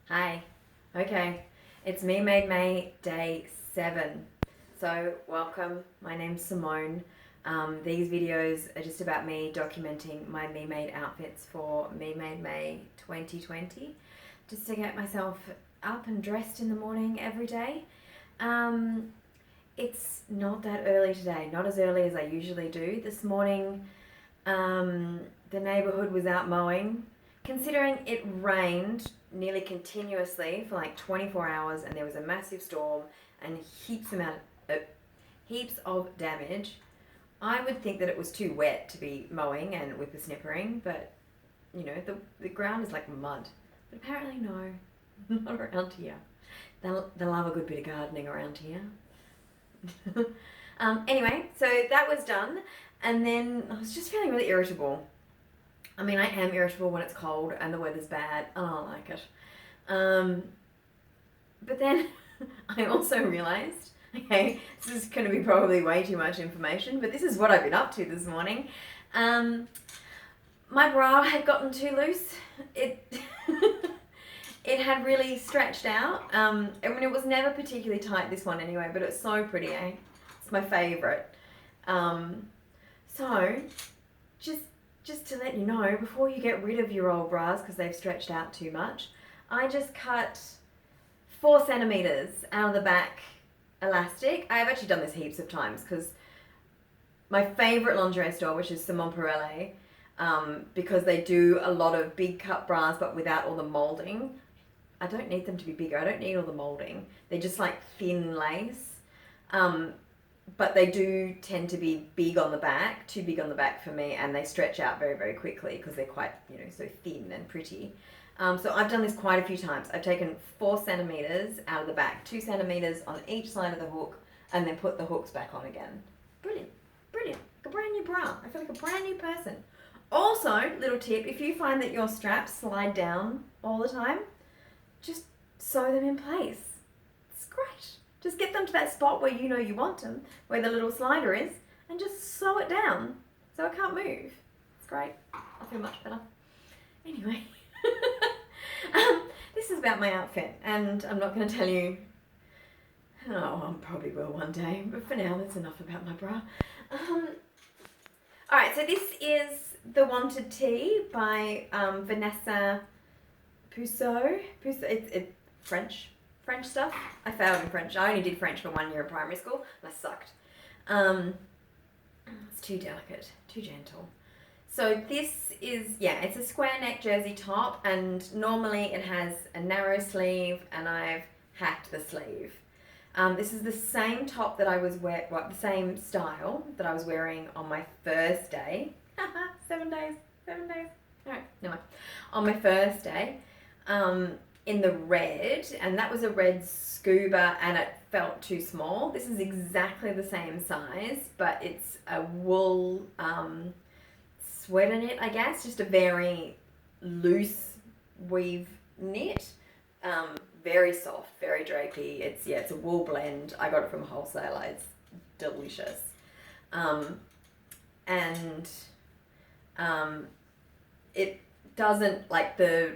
Hi. Okay, it's Me Made May day 7. So, welcome. My name's Simone. These videos are just about me documenting my Me Made outfits for Me Made May 2020, just to get myself up and dressed in the morning every day. It's not that early today, not as early as I usually do. This morning, the neighbourhood was out mowing. Considering it rained nearly continuously for like 24 hours and there was a massive storm and heaps of damage, I would think that it was too wet to be mowing and whippersnippering, but you know, the ground is like mud. But apparently no, not around here. They'll love a good bit of gardening around here. Anyway, so that was done, and then I was just feeling really irritable. I mean, I am irritable when it's cold and the weather's bad. I don't like it. But then I also realised, okay, this is going to be probably way too much information, but this is what I've been up to this morning. My bra had gotten too loose. It it had really stretched out. I mean, it was never particularly tight, this one anyway, but it's so pretty, eh? It's my favourite. So, just to let you know, before you get rid of your old bras because they've stretched out too much, I just cut 4 centimetres out of the back elastic. I've actually done this heaps of times because my favourite lingerie store, which is Simone Perelle, because they do a lot of big cut bras but without all the moulding. I don't need them to be bigger. I don't need all the moulding. They're just like thin lace. But they do tend to be big on the back, too big on the back for me, and they stretch out very, very quickly because they're quite, so thin and pretty. So I've done this quite a few times. I've taken 4 centimetres out of the back, 2 centimetres on each side of the hook, and then put the hooks back on again. Brilliant, brilliant. Like a brand new bra. I feel like a brand new person. Also, little tip, if you find that your straps slide down all the time, just sew them in place. It's great. Just get them to that spot where you know you want them, where the little slider is, and just sew it down so it can't move. It's great. I feel much better. Anyway, this is about my outfit, and I'm not going to tell you. Oh, I probably will one day, but for now, that's enough about my bra. Alright, so this is The Wanted Tea by Vanessa Puceau. It's French stuff. I failed in French. I only did French for 1 year in primary school, and I sucked. It's too delicate, too gentle. So this is, it's a square neck jersey top, and normally it has a narrow sleeve, and I've hacked the sleeve. This is the same top that I was the same style that I was wearing on my first day. 7 days. Alright, never mind. On my first day. In the red, and that was a red scuba, and it felt too small. This is exactly the same size, but it's a wool sweater knit, I guess, just a very loose weave knit, very soft, very drapey. It's a wool blend. I got it from a wholesaler. It's delicious, and it doesn't like the.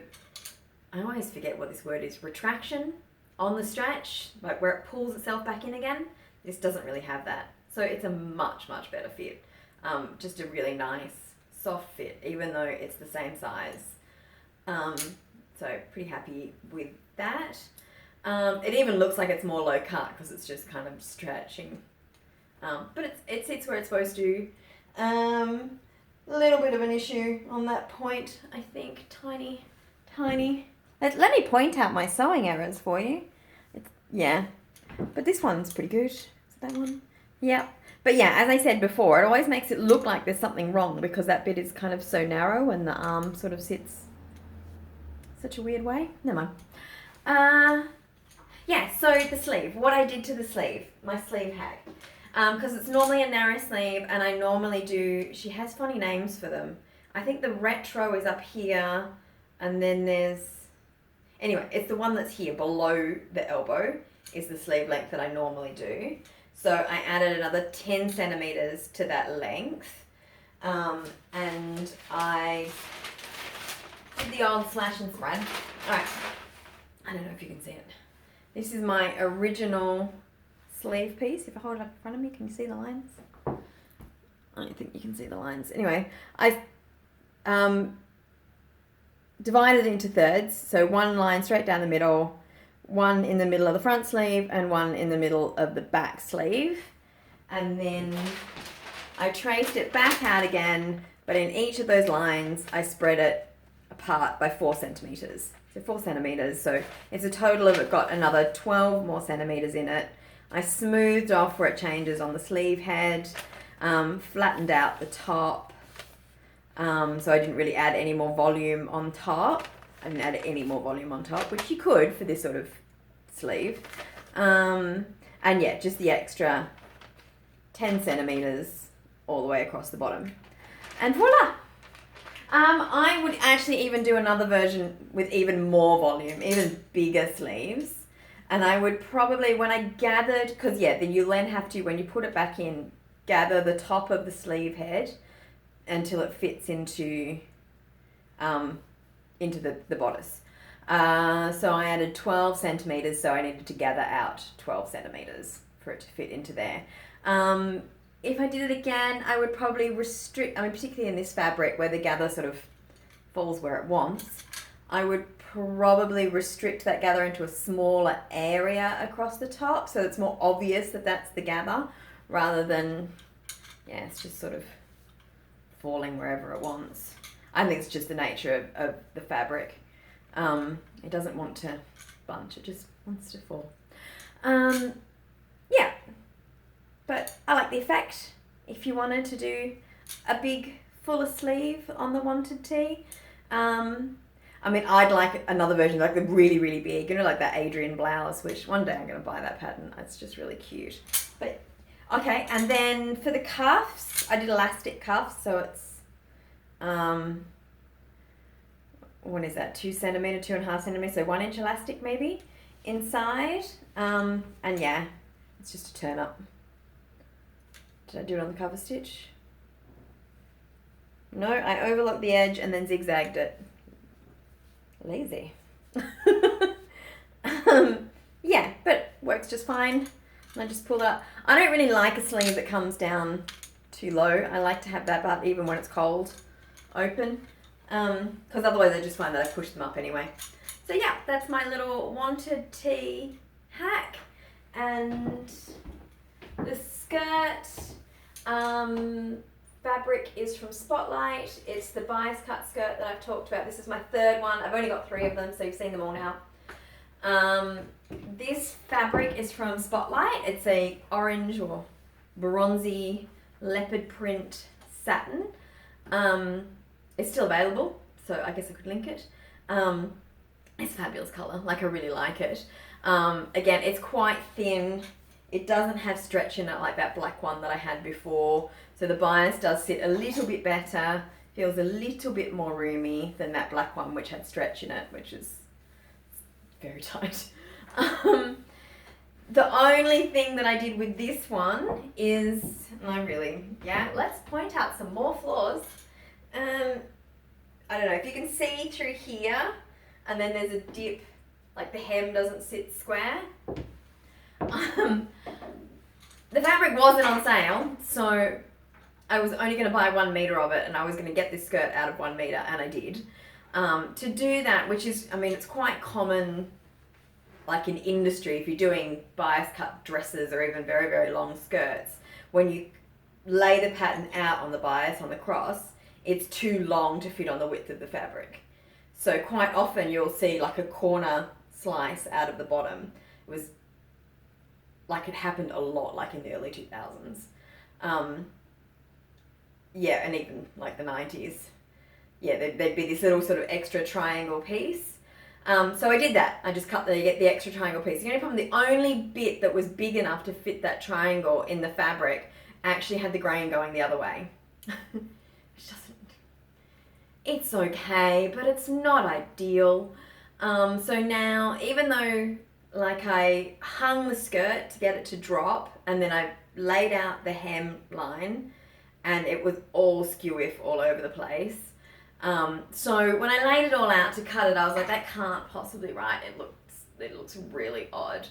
I always forget what this word is, retraction on the stretch, like where it pulls itself back in again. This doesn't really have that. So it's a much, much better fit. Just a really nice, soft fit, even though it's the same size. So pretty happy with that. It even looks like it's more low cut because it's just kind of stretching. But it sits where it's supposed to. A little bit of an issue on that point, I think. Tiny. Let me point out my sewing errors for you. But this one's pretty good. Is it that one? Yeah. But as I said before, it always makes it look like there's something wrong because that bit is kind of so narrow and the arm sort of sits such a weird way. Never mind. So the sleeve. What I did to the sleeve, my sleeve hack. Because it's normally a narrow sleeve, and I normally do, she has funny names for them. I think the retro is up here, and then it's the one that's here below the elbow is the sleeve length that I normally do. So I added another 10 centimetres to that length, and I did the old slash and spread. Alright, I don't know if you can see it. This is my original sleeve piece. If I hold it up in front of me, can you see the lines? I don't think you can see the lines. Anyway, I divided it into thirds. So one line straight down the middle, one in the middle of the front sleeve, and one in the middle of the back sleeve. And then I traced it back out again, but in each of those lines, I spread it apart by 4 centimeters. So 4 centimeters. So it's a total of, it got another 12 more centimeters in it. I smoothed off where it changes on the sleeve head, flattened out the top. So I didn't really add any more volume on top. I didn't add any more volume on top, which you could for this sort of sleeve. And yeah, just the extra 10 centimeters all the way across the bottom. And voila! I would actually even do another version with even more volume, even bigger sleeves. And I would probably, when I gathered, because yeah, then you then have to, when you put it back in, gather the top of the sleeve head until it fits into the bodice. So I added 12 centimeters, so I needed to gather out 12 centimeters for it to fit into there. If I did it again, I would probably restrict, I mean, particularly in this fabric where the gather sort of falls where it wants, I would probably restrict that gather into a smaller area across the top so it's more obvious that that's the gather rather than, yeah, it's just sort of falling wherever it wants. I think it's just the nature of the fabric. It doesn't want to bunch, it just wants to fall. Yeah. But I like the effect. If you wanted to do a big fuller sleeve on the wanted tee, I mean, I'd like another version, like the really, really big, you know, like that Adrian blouse, which one day I'm going to buy that pattern. It's just really cute. But, okay, and then for the cuffs, I did elastic cuffs, so it's, what is that, 2 centimeter, 2.5 centimeter, so 1 inch elastic maybe inside. And yeah, it's just a turn up. Did I do it on the cover stitch? No, I overlocked the edge and then zigzagged it. Lazy. Yeah, but works just fine. And I just pulled up. I don't really like a sleeve that comes down too low. I like to have that part even when it's cold open. Because otherwise I just find that I push them up anyway. So yeah, that's my little wanted tee hack. And the skirt fabric is from Spotlight. It's the bias cut skirt that I've talked about. This is my third one. I've only got 3 of them, so you've seen them all now. This fabric is from Spotlight. It's a orange or bronzy leopard print satin. It's still available, so I guess I could link it. It's a fabulous colour, like I really like it. Again, it's quite thin. It doesn't have stretch in it like that black one that I had before. So the bias does sit a little bit better, feels a little bit more roomy than that black one which had stretch in it, which is very tight. The only thing that I did with this one is, let's point out some more flaws. I don't know if you can see through here, and then there's a dip, like the hem doesn't sit square. The fabric wasn't on sale, so I was only going to buy 1 meter of it, and I was going to get this skirt out of 1 meter, and I did. To do that, which is, I mean, it's quite common, like in industry, if you're doing bias cut dresses or even very, very long skirts, when you lay the pattern out on the bias, on the cross, it's too long to fit on the width of the fabric. So quite often you'll see like a corner slice out of the bottom. It was like, it happened a lot, like in the early 2000s. Yeah, and even like the 90s. Yeah, there'd be this little sort of extra triangle piece. So I did that. I just cut the extra triangle piece. The only problem, the only bit that was big enough to fit that triangle in the fabric actually had the grain going the other way. Which doesn't, it's okay, but it's not ideal. So now, even though like I hung the skirt to get it to drop, and then I laid out the hem line, and it was all skew-iff all over the place. So when I laid it all out to cut it, I was like, that can't possibly right. It looks looks really odd.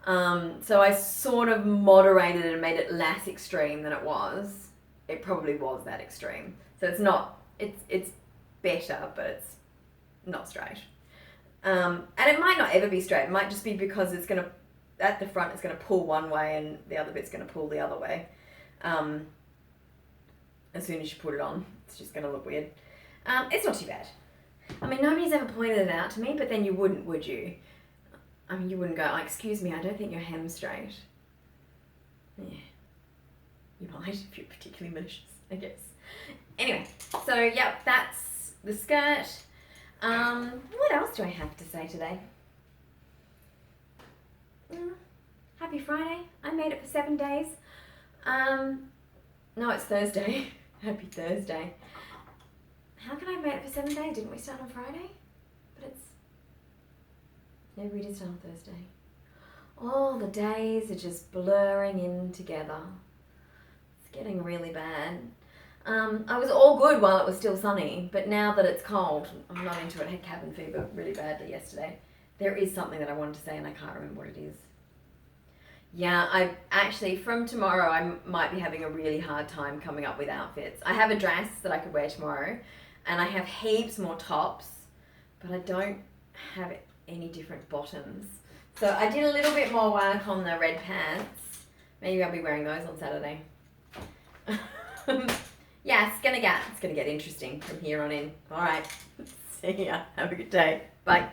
So I sort of moderated it and made it less extreme than it was. It probably was that extreme. So it's not, it's better, but it's not straight. And it might not ever be straight. It might just be because it's going to, at the front, it's going to pull one way and the other bit's going to pull the other way. As soon as you put it on, it's just going to look weird. It's not too bad. I mean, nobody's ever pointed it out to me, but then you wouldn't, would you? I mean, you wouldn't go, oh, excuse me, I don't think your hem's straight. Yeah. You might if you're particularly malicious, I guess. Anyway, so, yep, that's the skirt. What else do I have to say today? Happy Friday. I made it for 7 days. No, it's Thursday. Happy Thursday. How can I have made it for 7 days? Didn't we start on Friday? But it's... Yeah, we did start on Thursday. All the days are just blurring in together. It's getting really bad. I was all good while it was still sunny, but now that it's cold, I'm not into it. I had cabin fever really badly yesterday. There is something that I wanted to say and I can't remember what it is. Yeah, I actually, from tomorrow, I might be having a really hard time coming up with outfits. I have a dress that I could wear tomorrow, and I have heaps more tops, but I don't have any different bottoms. So I did a little bit more work on the red pants. Maybe I'll be wearing those on Saturday. Yeah, it's gonna get interesting from here on in. All right, see ya. Have a good day. Bye.